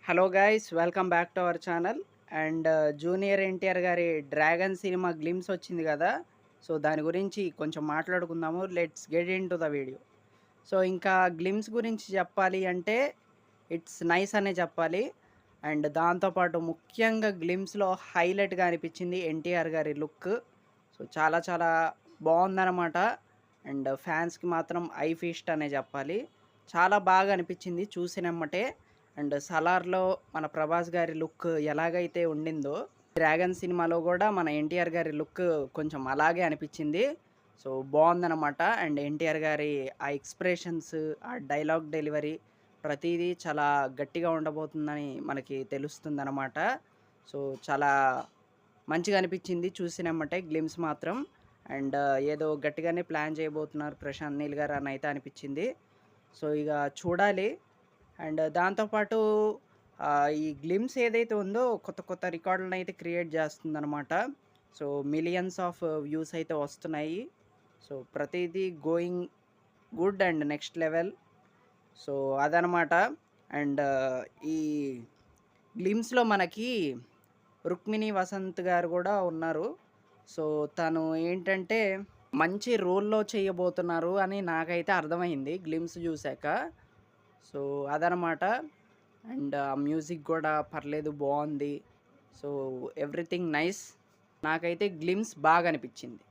Hello guys, welcome back to our channel. And junior NTR గారి dragon cinema glimpse వచ్చింది కదా. So దాని గురించి కొంచెం మాట్లాడుకుందాము. Let's get in to the video. So ఇంకా గ్లిమ్స్ గురించి చెప్పాలి అంటే ఇట్స్ నైస్ అనే చెప్పాలి. అండ్ దాంతోపాటు ముఖ్యంగా గ్లిమ్స్లో హైలైట్గా అనిపించింది ఎన్టీఆర్ గారి లుక్. సో చాలా చాలా బాగుందన్నమాట. అండ్ ఫ్యాన్స్కి మాత్రం ఐ ఫీస్ట్ అనే చెప్పాలి. చాలా బాగా అనిపించింది చూసినమ్మటే. అండ్ 'సలార్‌లో' మన 'ప్రభాస్' గారి లుక్ ఎలాగైతే ఉండిందో, 'డ్రాగన్' సినిమాలో గూడా మన 'ఎన్టీఆర్' గారి లుక్ కొంచెం అలాగే అనిపిచ్చింది. సో, బావుందనమాట. అండ్ 'ఎన్టీఆర్' గారి ఆ ఎక్స్‌ప్రెషన్స్, ఆ డైలాగ్ డెలివరీ ప్రతీదీ చాలా గట్టిగా ఉండబోతుందని మనకి తెలుస్తుందనమాట. సో, చాలా మంచిగా అనిపిచ్చింది చూసినెమ్మటే గ్లిమ్స్ మాత్రం. అండ్ ఏదో గట్టిగానే ప్లాన్ చేయబోతున్నారు ప్రశాంత్ నీల్ గారు అనైతే అనిపిచ్చింది. సో, ఇగ చూడాలి. అండ్ దాంతో పాటు ఈ గ్లిమ్స్ ఏదైతే ఉందో కొత్త కొత్త రికార్డులనైతే క్రియేట్ చేస్తుందనమాట. సో, మిలియన్స్ ఆఫ్ వ్యూస్ అయితే వస్తున్నాయి. సో, ప్రతీదీ going good and next level. So, అదనమాట. అండ్ ఈ గ్లిమ్స్‌లో మనకి 'రుక్మిణి వసంత్' గారు గూడా ఉన్నారు. సో, తను ఏంటంటే మంచి రోల్‌లో చేయబోతున్నారు అని నాకైతే అర్థమైంది గ్లిమ్స్ జూసాక. సో, అదనమాట. అండ్ ఆ మ్యూజిక్ గూడా పర్లేదు, బావుంది. So, everything nice. నాకైతే గ్లిమ్స్ బాగా అనిపిచ్చింది.